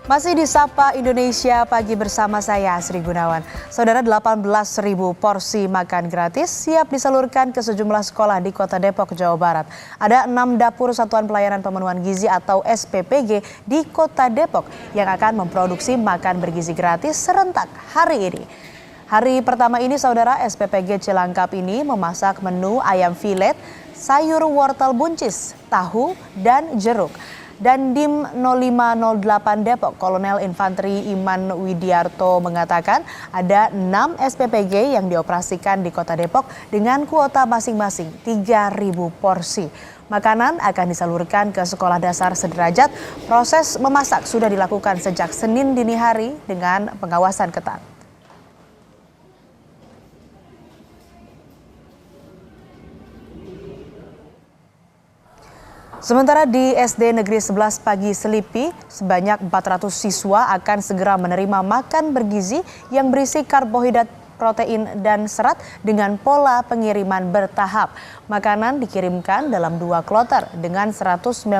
Masih di Sapa Indonesia Pagi bersama saya Asri Gunawan. Saudara, 18.000 porsi makan gratis siap disalurkan ke sejumlah sekolah di Kota Depok, Jawa Barat. Ada 6 dapur Satuan Pelayanan Pemenuhan Gizi atau SPPG di Kota Depok yang akan memproduksi makan bergizi gratis serentak hari ini. Hari pertama ini, saudara, SPPG Cilangkap ini memasak menu ayam filet, sayur wortel buncis, tahu, dan jeruk. Dandim 0508 Depok, Kolonel Infanteri Iman Widiarto mengatakan ada 6 SPPG yang dioperasikan di Kota Depok dengan kuota masing-masing 3.000 porsi. Makanan akan disalurkan ke sekolah dasar sederajat. Proses memasak sudah dilakukan sejak Senin dini hari dengan pengawasan ketat. Sementara di SD Negeri 11 Pagi Selipi, sebanyak 400 siswa akan segera menerima makan bergizi yang berisi karbohidrat, protein, dan serat dengan pola pengiriman bertahap. Makanan dikirimkan dalam 2 kloter dengan 191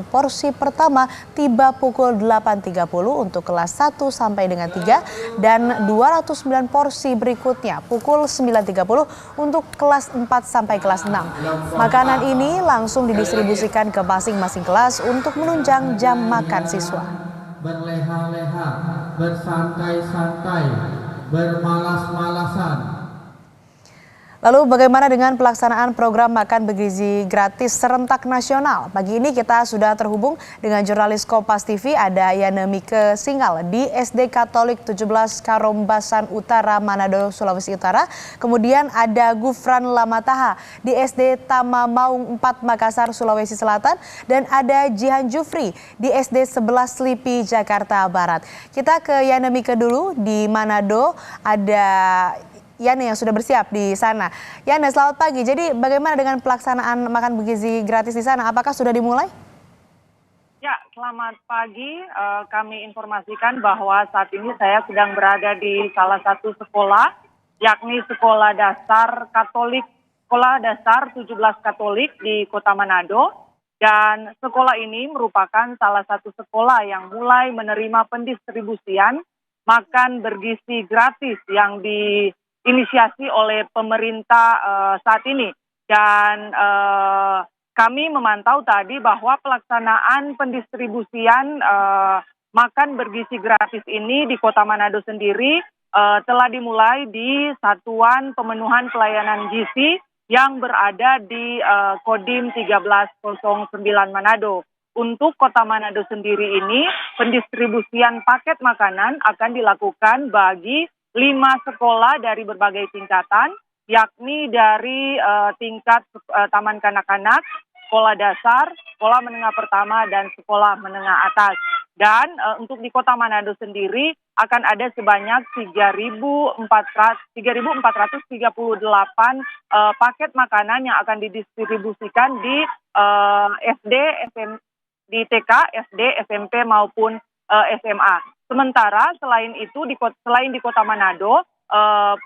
porsi pertama tiba pukul 8.30 untuk kelas 1 sampai dengan 3 dan 209 porsi berikutnya pukul 9.30 untuk kelas 4 sampai kelas 6. Makanan ini langsung didistribusikan ke masing-masing kelas untuk menunjang jam makan siswa. Berleha-leha, bersantai-santai, bermalas-malasan. Lalu bagaimana dengan pelaksanaan program makan bergizi gratis serentak nasional? Pagi ini kita sudah terhubung dengan jurnalis Kompas TV, ada Yana Mike Singal di SD Katolik 17 Karombasan Utara, Manado, Sulawesi Utara. Kemudian ada Gufran Lamataha di SD Tama Maung 4 Makassar, Sulawesi Selatan. Dan ada Jihan Jufri di SD 11 Selipi, Jakarta Barat. Kita ke Yana Mike dulu di Manado, ada Yana yang sudah bersiap di sana. Yana, selamat pagi. Jadi bagaimana dengan pelaksanaan makan bergizi gratis di sana? Apakah sudah dimulai? Ya, selamat pagi. Kami informasikan bahwa saat ini saya sedang berada di salah satu sekolah, yakni Sekolah Dasar 17 Katolik di Kota Manado. Dan sekolah ini merupakan salah satu sekolah yang mulai menerima pendistribusian makan bergizi gratis yang diinisiasi oleh pemerintah saat ini. Dan kami memantau tadi bahwa pelaksanaan pendistribusian makan bergizi gratis ini di Kota Manado sendiri telah dimulai di Satuan Pemenuhan Pelayanan Gizi yang berada di Kodim 1309 Manado. Untuk Kota Manado sendiri ini, pendistribusian paket makanan akan dilakukan bagi 5 sekolah dari berbagai tingkatan, yakni dari tingkat taman kanak-kanak, sekolah dasar, sekolah menengah pertama, dan sekolah menengah atas. Dan untuk di Kota Manado sendiri akan ada sebanyak 3.438 paket makanan yang akan didistribusikan di SD, di TK, SD, SMP maupun SMA. Sementara selain itu, selain di Kota Manado,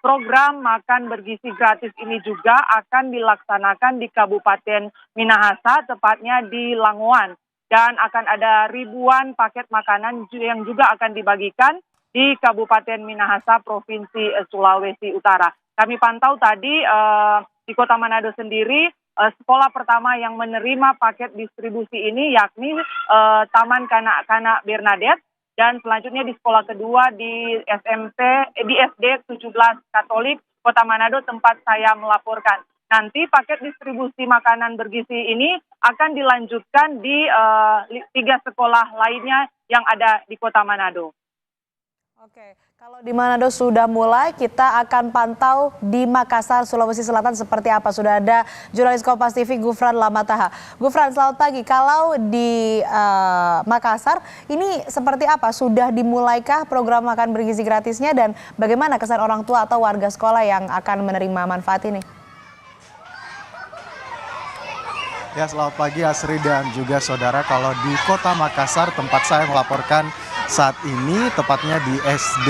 program makan bergizi gratis ini juga akan dilaksanakan di Kabupaten Minahasa, tepatnya di Langowan. Dan akan ada ribuan paket makanan yang juga akan dibagikan di Kabupaten Minahasa, Provinsi Sulawesi Utara. Kami pantau tadi di Kota Manado sendiri, sekolah pertama yang menerima paket distribusi ini yakni Taman Kanak-kanak Bernadette. Dan selanjutnya di sekolah kedua di SD 17 Katolik Kota Manado tempat saya melaporkan. Nanti paket distribusi makanan bergizi ini akan dilanjutkan di 3 sekolah lainnya yang ada di Kota Manado. Oke, kalau di Manado sudah mulai, kita akan pantau di Makassar, Sulawesi Selatan seperti apa. Sudah ada jurnalis Kompas TV Gufran Lamataha. Gufran, selamat pagi. Kalau di Makassar, ini seperti apa? Sudah dimulaikah program makan bergizi gratisnya dan bagaimana kesan orang tua atau warga sekolah yang akan menerima manfaat ini? Ya, selamat pagi Asri dan juga saudara. Kalau di Kota Makassar tempat saya melaporkan saat ini tepatnya di SD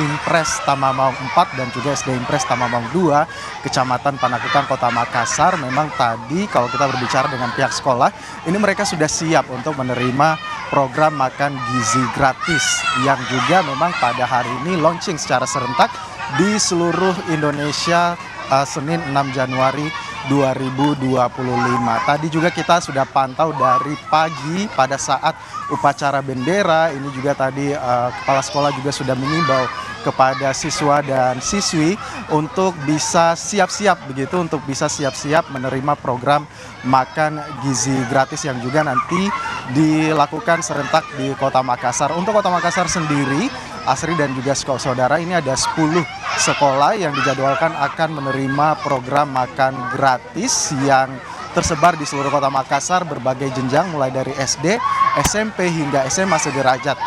Impres Tamamaung 4 dan juga SD Impres Tamamaung 2, Kecamatan Panakukang, Kota Makassar. Memang tadi kalau kita berbicara dengan pihak sekolah, ini mereka sudah siap untuk menerima program makan gizi gratis yang juga memang pada hari ini launching secara serentak di seluruh Indonesia Senin 6 Januari 2025. Tadi juga kita sudah pantau dari pagi pada saat upacara bendera. Ini juga tadi kepala sekolah juga sudah mengimbau kepada siswa dan siswi untuk bisa siap-siap begitu, untuk bisa siap-siap menerima program makan gizi gratis yang juga nanti dilakukan serentak di Kota Makassar. Untuk Kota Makassar sendiri, Asri dan juga saudara, ini ada 10 sekolah yang dijadwalkan akan menerima program makan gratis yang tersebar di seluruh Kota Makassar berbagai jenjang mulai dari SD, SMP hingga SMA sederajat.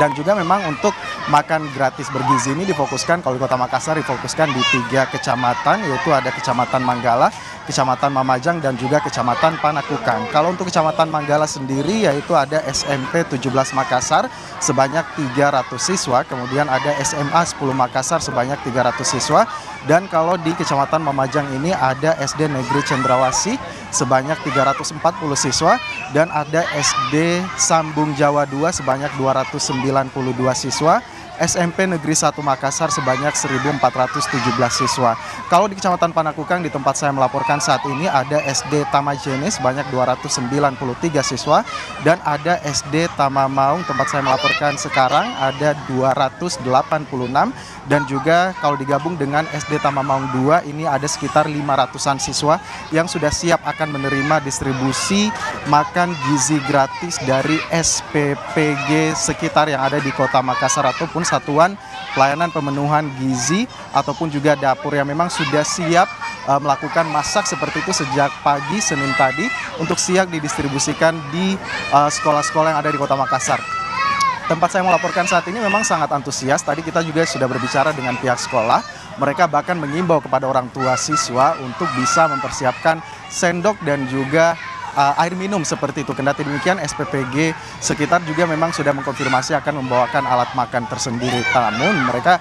Dan juga memang untuk makan gratis bergizi ini difokuskan, kalau di Kota Makassar difokuskan di 3 kecamatan, yaitu ada Kecamatan Manggala, Kecamatan Mamajang, dan juga Kecamatan Panakukang. Kalau untuk Kecamatan Manggala sendiri yaitu ada SMP 17 Makassar sebanyak 300 siswa, kemudian ada SMA 10 Makassar sebanyak 300 siswa, dan kalau di Kecamatan Mamajang ini ada SD Negeri Cendrawasih sebanyak 340 siswa, dan ada SD Sambung Jawa 2 sebanyak 292 siswa, SMP Negeri 1 Makassar sebanyak 1.417 siswa. Kalau di Kecamatan Panakukang di tempat saya melaporkan saat ini ada SD Tamajene sebanyak 293 siswa, dan ada SD Tamamaung tempat saya melaporkan sekarang ada 286, dan juga kalau digabung dengan SD Tamamaung 2 ini ada sekitar 500-an siswa yang sudah siap akan menerima distribusi makan gizi gratis dari SPPG sekitar yang ada di Kota Makassar ataupun Satuan Pelayanan Pemenuhan Gizi ataupun juga dapur yang memang sudah siap melakukan masak seperti itu sejak pagi Senin tadi untuk siap didistribusikan di sekolah-sekolah yang ada di Kota Makassar. Tempat saya melaporkan saat ini memang sangat antusias. Tadi kita juga sudah berbicara dengan pihak sekolah. Mereka bahkan mengimbau kepada orang tua siswa untuk bisa mempersiapkan sendok dan juga air minum seperti itu. Kendati demikian, SPPG sekitar juga memang sudah mengkonfirmasi akan membawakan alat makan tersendiri. Namun mereka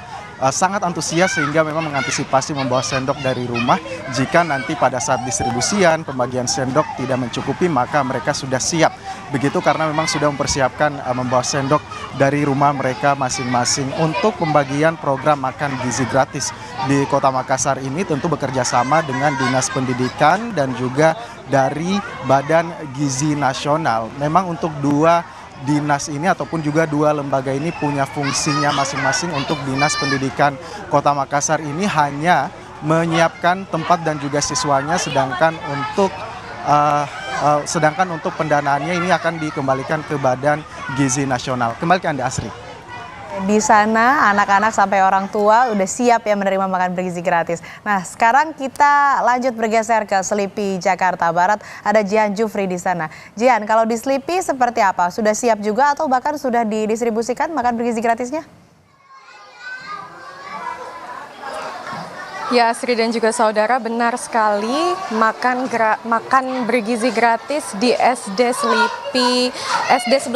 sangat antusias sehingga memang mengantisipasi membawa sendok dari rumah. Jika nanti pada saat distribusian pembagian sendok tidak mencukupi, maka mereka sudah siap. Begitu karena memang sudah mempersiapkan membawa sendok dari rumah mereka masing-masing. Untuk pembagian program makan gizi gratis di Kota Makassar ini tentu bekerja sama dengan Dinas Pendidikan dan juga dari Badan Gizi Nasional. Memang untuk dua dinas ini ataupun juga dua lembaga ini punya fungsinya masing-masing. Untuk Dinas Pendidikan Kota Makassar ini hanya menyiapkan tempat dan juga siswanya, sedangkan untuk pendanaannya ini akan dikembalikan ke Badan Gizi Nasional. Kembali ke Anda, Asri. Di sana anak-anak sampai orang tua udah siap ya menerima makan bergizi gratis. Nah, sekarang kita lanjut bergeser ke Selipi, Jakarta Barat. Ada Jian Jufri di sana. Jian, kalau di Selipi seperti apa? Sudah siap juga atau bahkan sudah didistribusikan makan bergizi gratisnya? Ya, Asri dan juga saudara, benar sekali makan bergizi gratis di SD 11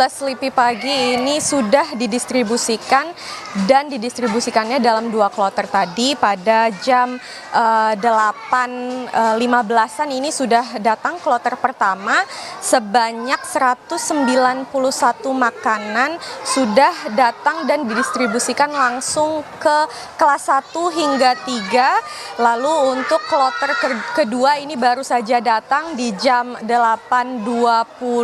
Selipi pagi ini sudah didistribusikan dan didistribusikannya dalam 2 kloter tadi. Pada jam 8.15-an ini sudah datang kloter pertama sebanyak 191 makanan sudah datang dan didistribusikan langsung ke kelas 1 hingga 3. Lalu untuk kloter kedua ini baru saja datang di jam 8.25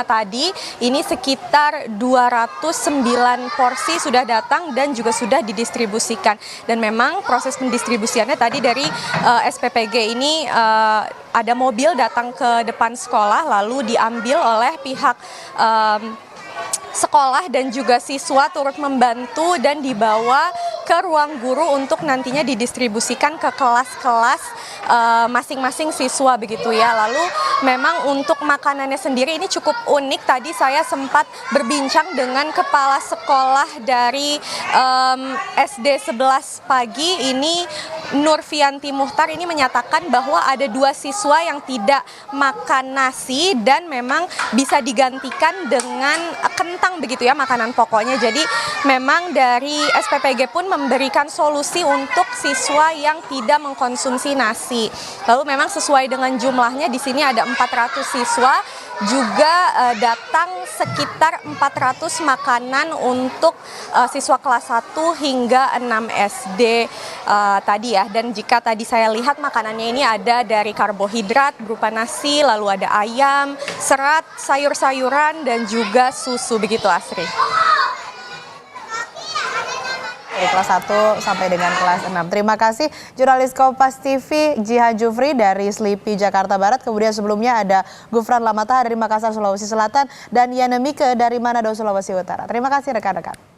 tadi. Ini sekitar 209 porsi sudah datang dan juga sudah didistribusikan. Dan memang proses pendistribusiannya tadi dari SPPG ini ada mobil datang ke depan sekolah lalu diambil oleh pihak sekolah dan juga siswa turut membantu dan dibawa ke ruang guru untuk nantinya didistribusikan ke kelas-kelas masing-masing siswa begitu ya. Lalu memang untuk makanannya sendiri ini cukup unik. Tadi saya sempat berbincang dengan kepala sekolah dari SD 11 pagi ini, Nurfianti Muhtar, ini menyatakan bahwa ada 2 siswa yang tidak makan nasi dan memang bisa digantikan dengan kentang begitu ya makanan pokoknya. Jadi memang dari SPPG pun memberikan solusi untuk siswa yang tidak mengkonsumsi nasi. Lalu memang sesuai dengan jumlahnya di sini ada 400 siswa, juga datang sekitar 400 makanan untuk siswa kelas 1 hingga 6 SD tadi ya. Dan jika tadi saya lihat makanannya ini ada dari karbohidrat berupa nasi, lalu ada ayam, serat, sayur-sayuran, dan juga susu begitu, Asri. Dari kelas 1 sampai dengan kelas 6. Terima kasih jurnalis Kompas TV Jihan Jufri dari Slipi Jakarta Barat. Kemudian sebelumnya ada Gufran Lamataha dari Makassar Sulawesi Selatan dan Yana Mike dari Manado Sulawesi Utara. Terima kasih rekan-rekan.